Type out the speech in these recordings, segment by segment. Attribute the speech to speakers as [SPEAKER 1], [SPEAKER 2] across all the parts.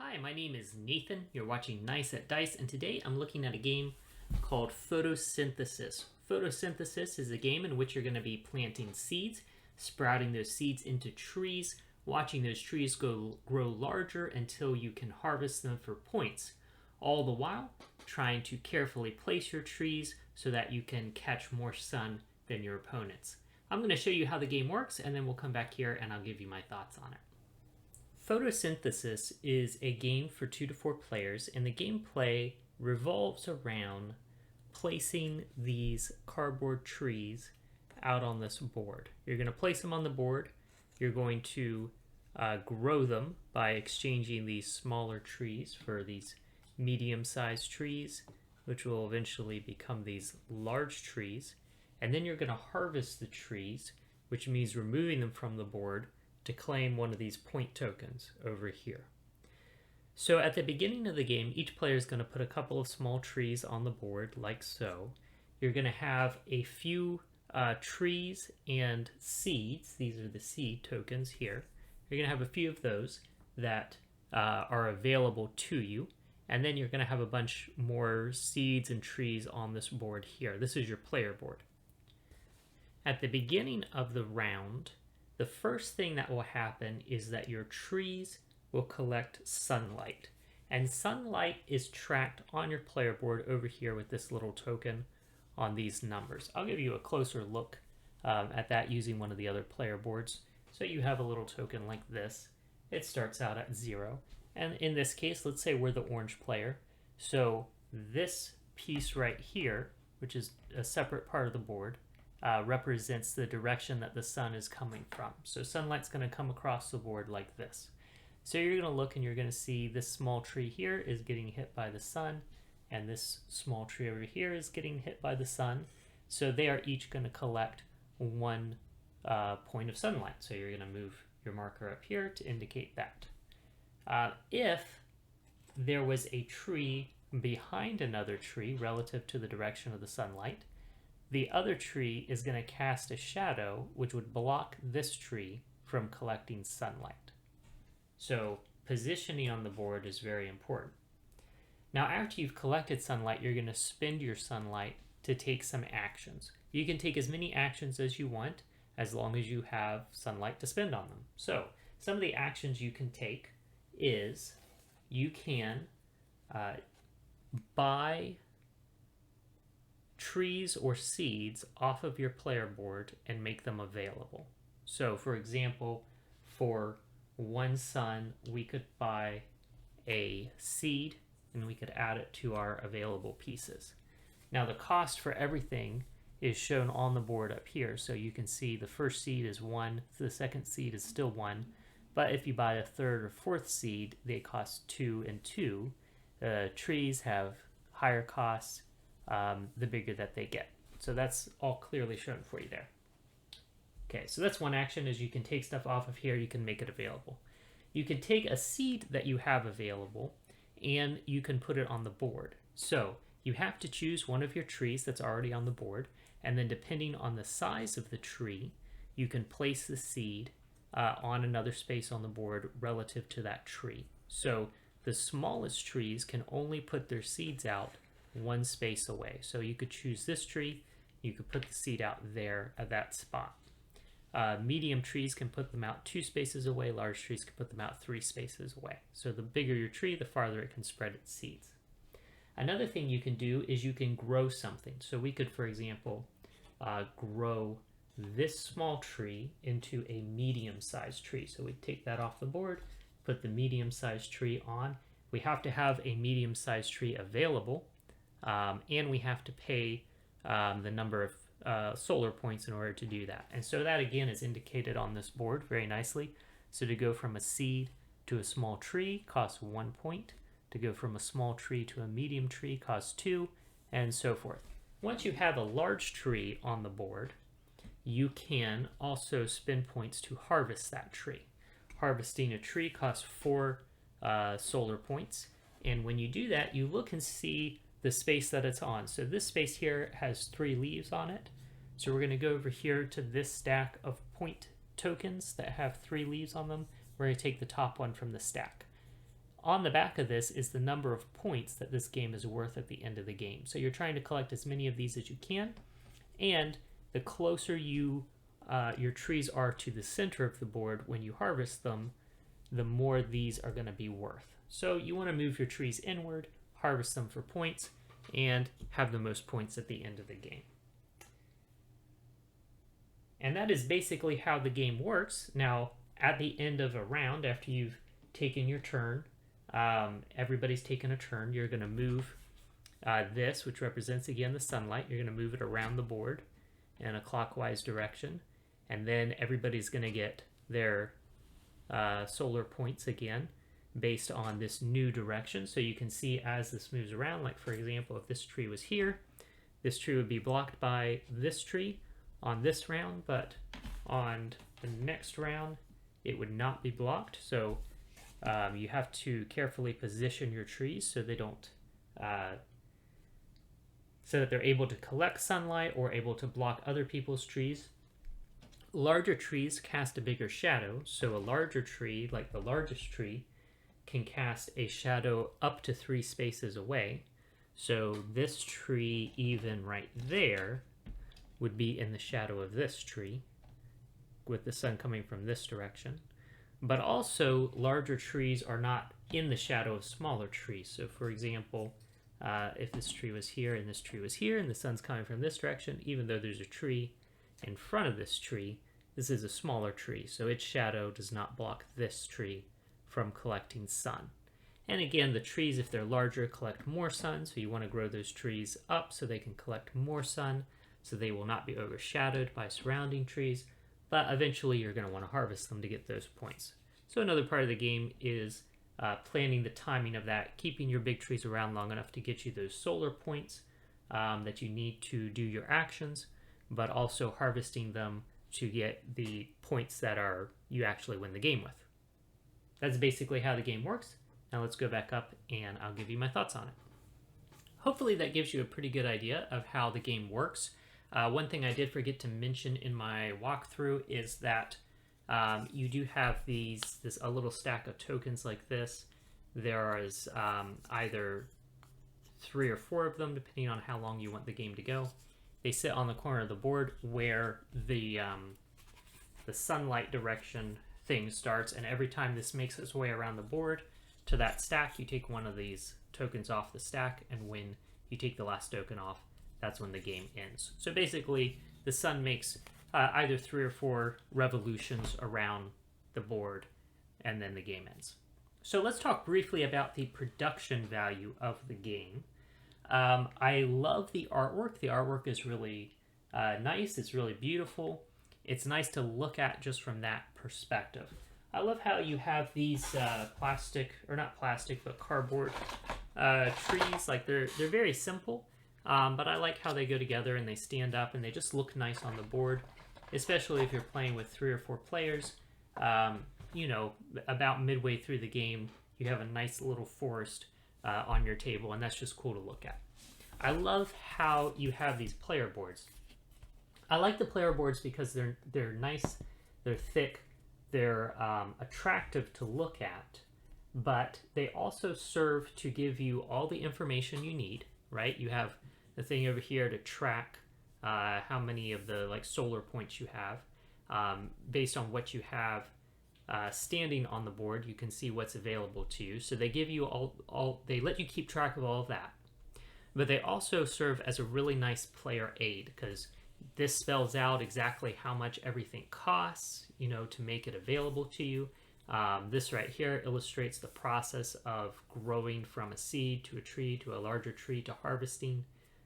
[SPEAKER 1] Hi, my name is Nathan. You're watching Nice at Dice, and today I'm looking at a game called Photosynthesis. Photosynthesis is a game in which you're going to be planting seeds, sprouting those seeds into trees, watching those trees grow larger until you can harvest them for points. All the while, trying to carefully place your trees so that you can catch more sun than your opponents. I'm going to show you how the game works, and then we'll come back here and I'll give you my thoughts on it. Photosynthesis is a game for 2 to 4 players, and the gameplay revolves around placing these cardboard trees out on this board. You're going to place them on the board. You're going to grow them by exchanging these smaller trees for these medium-sized trees, which will eventually become these large trees. And then you're going to harvest the trees, which means removing them from the board to claim one of these point tokens over here. So at the beginning of the game, each player is going to put a couple of small trees on the board, like so. You're going to have a few trees and seeds. These are the seed tokens here. You're going to have a few of those that are available to you. And then you're going to have a bunch more seeds and trees on this board here. This is your player board. At the beginning of the round, the first thing that will happen is that your trees will collect sunlight. And sunlight is tracked on your player board over here with this little token on these numbers. I'll give you a closer look at that using one of the other player boards. So you have a little token like this. It starts out at 0. And in this case, let's say we're the orange player. So this piece right here, which is a separate part of the board, represents the direction that the sun is coming from. So sunlight's going to come across the board like this. So you're going to look and you're going to see this small tree here is getting hit by the sun, and this small tree over here is getting hit by the sun. So they are each going to collect 1 point of sunlight. So you're going to move your marker up here to indicate that. If there was a tree behind another tree relative to the direction of the sunlight, the other tree is going to cast a shadow which would block this tree from collecting sunlight. So positioning on the board is very important. Now after you've collected sunlight, you're going to spend your sunlight to take some actions. You can take as many actions as you want as long as you have sunlight to spend on them. So some of the actions you can take is you can buy trees or seeds off of your player board and make them available. So for example, for 1 sun, we could buy a seed and we could add it to our available pieces. Now the cost for everything is shown on the board up here. So you can see the first seed is 1, the second seed is still 1, but if you buy a third or fourth seed, they cost 2 and 2. Trees have higher costs the bigger that they get. So that's all clearly shown for you there. Okay, so that's one action, is you can take stuff off of here, you can make it available. You can take a seed that you have available and you can put it on the board. So you have to choose one of your trees that's already on the board, and then depending on the size of the tree, you can place the seed on another space on the board relative to that tree. So the smallest trees can only put their seeds out 1 space away. So you could choose this tree, you could put the seed out there at that spot. Medium trees can put them out 2 spaces away, large trees can put them out 3 spaces away. So the bigger your tree, the farther it can spread its seeds. Another thing you can do is you can grow something. So we could, for example, grow this small tree into a medium-sized tree. So we take that off the board, put the medium-sized tree on. We have to have a medium-sized tree available, and we have to pay the number of solar points in order to do that. And so that again is indicated on this board very nicely. So to go from a seed to a small tree costs 1 point. To go from a small tree to a medium tree costs 2, and so forth. Once you have a large tree on the board, you can also spend points to harvest that tree. Harvesting a tree costs 4 solar points, and when you do that, you look and see the space that it's on. So this space here has 3 leaves on it. So we're going to go over here to this stack of point tokens that have 3 leaves on them. We're going to take the top one from the stack. on the back of this is the number of points that this game is worth at the end of the game. So you're trying to collect as many of these as you can, and the closer your trees are to the center of the board when you harvest them, the more these are going to be worth. So you want to move your trees inward, harvest them for points, and have the most points at the end of the game. And that is basically how the game works. Now, at the end of a round, after you've taken your turn, everybody's taken a turn, you're going to move this, which represents, again, the sunlight. You're going to move it around the board in a clockwise direction. And then everybody's going to get their solar points again based on this new direction. So you can see as this moves around, like for example, if this tree was here, this tree would be blocked by this tree on this round, but on the next round, it would not be blocked. So you have to carefully position your trees so they don't, so that they're able to collect sunlight or able to block other people's trees. Larger trees cast a bigger shadow, so a larger tree, like the largest tree, can cast a shadow up to 3 spaces away. So this tree, even right there, would be in the shadow of this tree, with the sun coming from this direction. But also, larger trees are not in the shadow of smaller trees. So for example, if this tree was here and this tree was here and the sun's coming from this direction, even though there's a tree in front of this tree, this is a smaller tree, so its shadow does not block this tree from collecting sun. And again, the trees, if they're larger, collect more sun, so you want to grow those trees up so they can collect more sun, so they will not be overshadowed by surrounding trees, but eventually you're going to want to harvest them to get those points. So another part of the game is planning the timing of that, keeping your big trees around long enough to get you those solar points that you need to do your actions, but also harvesting them to get the points that you actually win the game with. That's basically how the game works. Now let's go back up and I'll give you my thoughts on it. Hopefully that gives you a pretty good idea of how the game works. One thing I did forget to mention in my walkthrough is that you do have a little stack of tokens like this. There is either 3 or 4 of them, depending on how long you want the game to go. They sit on the corner of the board where the sunlight direction thing starts, and every time this makes its way around the board to that stack, you take one of these tokens off the stack, and when you take the last token off, that's when the game ends. So basically, the sun makes either 3 or 4 revolutions around the board, and then the game ends. So let's talk briefly about the production value of the game. I love the artwork. The artwork is really nice. It's really beautiful. It's nice to look at just from that perspective. I love how you have these cardboard trees. Like they're very simple, but I like how they go together and they stand up and they just look nice on the board, especially if you're playing with 3 or 4 players. You know, about midway through the game, you have a nice little forest on your table, and that's just cool to look at. I love how you have these player boards. I like the player boards because they're nice, they're thick, they're attractive to look at, but they also serve to give you all the information you need, right? You have the thing over here to track how many of the solar points you have. Based on what you have standing on the board, you can see what's available to you. So they give you they let you keep track of all of that. But they also serve as a really nice player aid, because this spells out exactly how much everything costs, to make it available to you. This right here illustrates the process of growing from a seed to a tree to a larger tree to harvesting.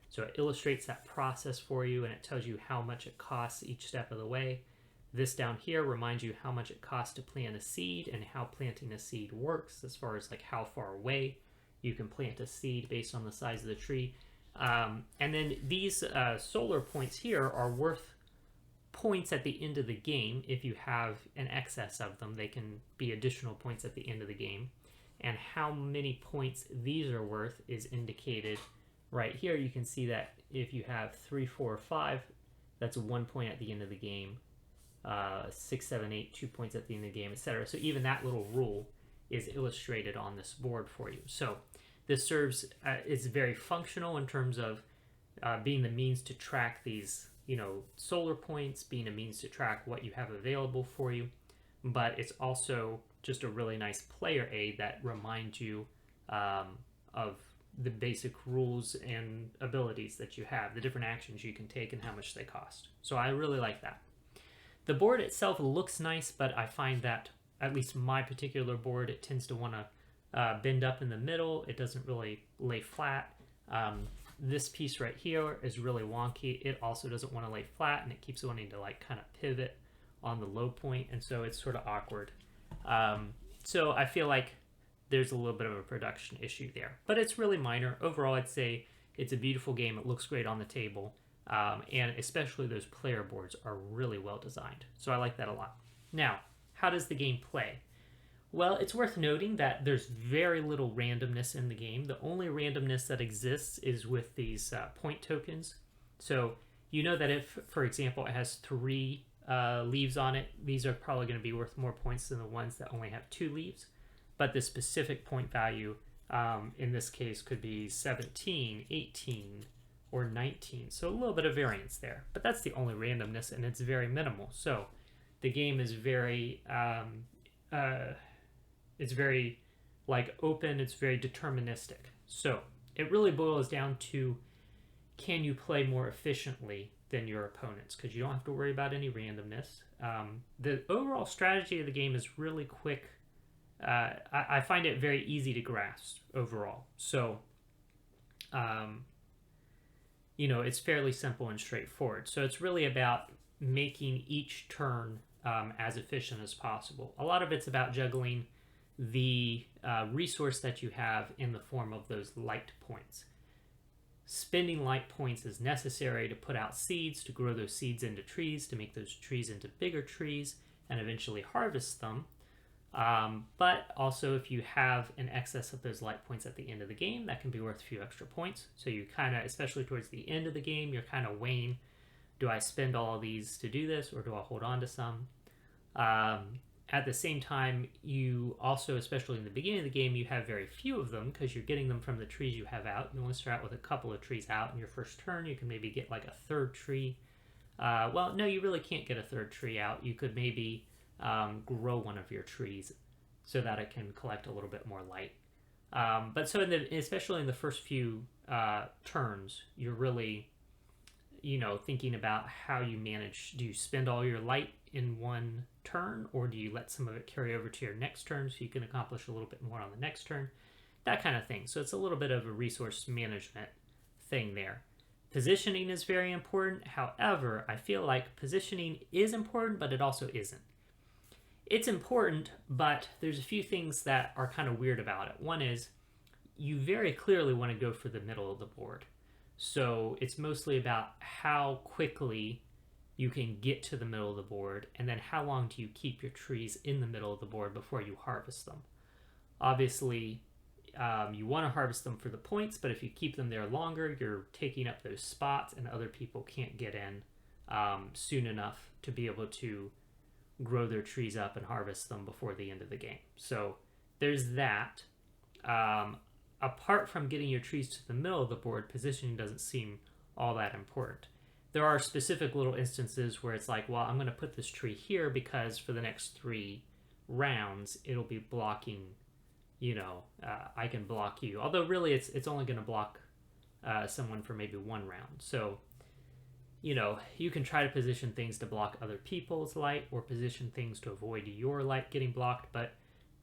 [SPEAKER 1] So it illustrates that process for you, and it tells you how much it costs each step of the way. This down here reminds you how much it costs to plant a seed and how planting a seed works, as far as how far away you can plant a seed based on the size of the tree. And then these solar points here are worth points at the end of the game. If you have an excess of them, they can be additional points at the end of the game. And how many points these are worth is indicated right here. You can see that if you have 3, 4, or 5, that's 1 point at the end of the game. 6, 7, 8, 2 points at the end of the game, etc. So even that little rule is illustrated on this board for you. So this serves is very functional in terms of being the means to track these, solar points, being a means to track what you have available for you. But it's also just a really nice player aid that reminds you of the basic rules and abilities that you have, the different actions you can take and how much they cost. So I really like that. The board itself looks nice, but I find that, at least my particular board, it tends to want to bend up in the middle. It doesn't really lay flat. This piece right here is really wonky. It also doesn't want to lay flat, and it keeps wanting to like kind of pivot on the low point, and so it's sort of awkward. So I feel like there's a little bit of a production issue there, but it's really minor. Overall, I'd say it's a beautiful game. It looks great on the table, and especially those player boards are really well designed. So I like that a lot. Now, how does the game play? Well, it's worth noting that there's very little randomness in the game. The only randomness that exists is with these point tokens. So you know that if, for example, it has 3 leaves on it, these are probably going to be worth more points than the ones that only have 2 leaves. But the specific point value in this case could be 17, 18, or 19. So a little bit of variance there. But that's the only randomness, and it's very minimal. So the game is very, it's very like open. It's very deterministic. So it really boils down to, can you play more efficiently than your opponents? Because you don't have to worry about any randomness. The overall strategy of the game is really quick. I find it very easy to grasp overall. So, it's fairly simple and straightforward. So it's really about making each turn as efficient as possible. A lot of it's about juggling the resource that you have in the form of those light points. Spending light points is necessary to put out seeds, to grow those seeds into trees, to make those trees into bigger trees, and eventually harvest them. But also, if you have an excess of those light points at the end of the game, that can be worth a few extra points. So you kind of, especially towards the end of the game, you're kind of weighing, do I spend all of these to do this, or do I hold on to some? At the same time, you also, especially in the beginning of the game, you have very few of them because you're getting them from the trees you have out. You only start out with a couple of trees out in your first turn. You can maybe get like a third tree. Well, no, you really can't get a third tree out. You could maybe grow one of your trees so that it can collect a little bit more light. But so especially in the first few turns, you're really, thinking about how you manage. Do you spend all your light in one turn, or do you let some of it carry over to your next turn so you can accomplish a little bit more on the next turn? That kind of thing. So it's a little bit of a resource management thing there. Positioning is very important. However, I feel like positioning is important, but it also isn't. It's important, but there's a few things that are kind of weird about it. One is you very clearly want to go for the middle of the board. So it's mostly about how quickly you can get to the middle of the board, and then how long do you keep your trees in the middle of the board before you harvest them. Obviously, you want to harvest them for the points, but if you keep them there longer, you're taking up those spots, and other people can't get in soon enough to be able to grow their trees up and harvest them before the end of the game. So there's that. Apart from getting your trees to the middle of the board, positioning doesn't seem all that important. There are specific little instances where it's like, well, I'm going to put this tree here because for the next 3 rounds, it'll be blocking, I can block you. Although really it's only going to block someone for maybe 1 round. So, you can try to position things to block other people's light or position things to avoid your light getting blocked, but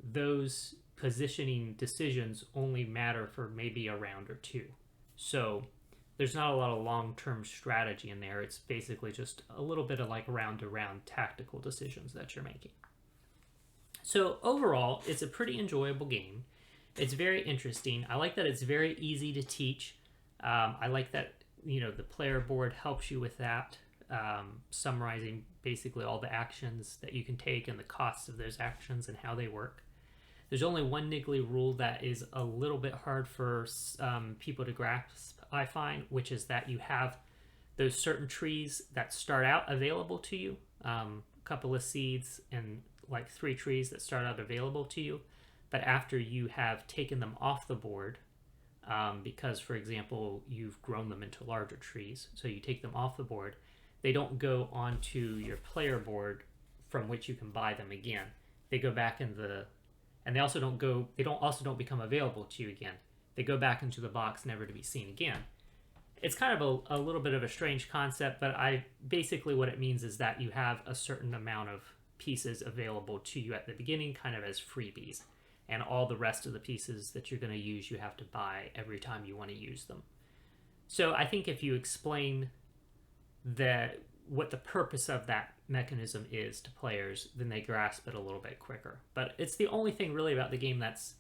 [SPEAKER 1] those positioning decisions only matter for maybe a round or 2. So there's not a lot of long-term strategy in there. It's basically just a little bit of like round-to-round tactical decisions that you're making. So overall, it's a pretty enjoyable game. It's very interesting. I like that it's very easy to teach. I like that, the player board helps you with that, summarizing basically all the actions that you can take and the costs of those actions and how they work. There's only one niggly rule that is a little bit hard for people to grasp, I find, which is that you have those certain trees that start out available to you, a couple of seeds and like 3 trees that start out available to you. but after you have taken them off the board, because, for example, you've grown them into larger trees, so you take them off the board, they don't go onto your player board from which you can buy them again. They go back in the, and they don't become available to you again. They go back into the box, never to be seen again. It's kind of a little bit of a strange concept, but basically what it means is that you have a certain amount of pieces available to you at the beginning, kind of as freebies. And all the rest of the pieces that you're going to use, you have to buy every time you want to use them. So I think if you explain what the purpose of that mechanism is to players, then they grasp it a little bit quicker. But it's the only thing really about the game that's,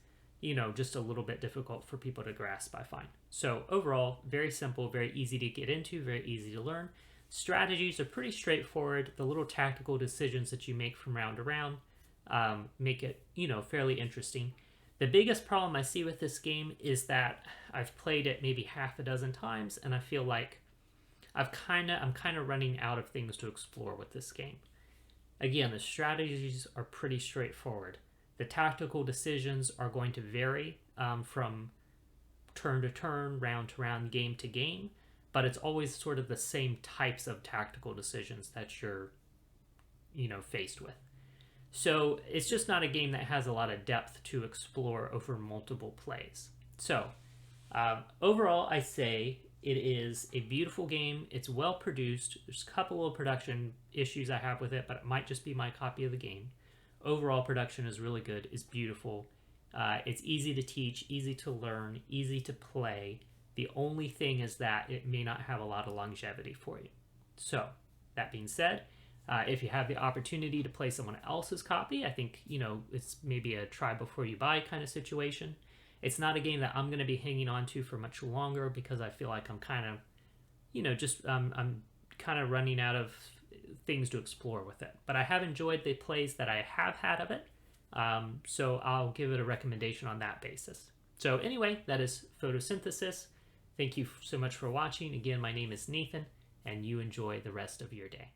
[SPEAKER 1] just a little bit difficult for people to grasp, I find. So overall, very simple, very easy to get into, very easy to learn. Strategies are pretty straightforward. The little tactical decisions that you make from round to round make it, fairly interesting. The biggest problem I see with this game is that I've played it maybe half a dozen times, and I feel like I'm kind of running out of things to explore with this game. Again, the strategies are pretty straightforward. The tactical decisions are going to vary from turn to turn, round to round, game to game, but it's always sort of the same types of tactical decisions that you're, faced with. So it's just not a game that has a lot of depth to explore over multiple plays. So overall, I say it is a beautiful game. It's well produced. There's a couple of production issues I have with it, but it might just be my copy of the game. Overall production is really good. It's beautiful. It's easy to teach, easy to learn, easy to play. The only thing is that it may not have a lot of longevity for you. So that being said, if you have the opportunity to play someone else's copy, I think, it's maybe a try before you buy kind of situation. It's not a game that I'm going to be hanging on to for much longer because I feel like I'm kind of, I'm kind of running out of things to explore with it. But I have enjoyed the plays that I have had of it, so I'll give it a recommendation on that basis. So anyway, that is Photosynthesis. Thank you so much for watching. Again, my name is Nathan, and you enjoy the rest of your day.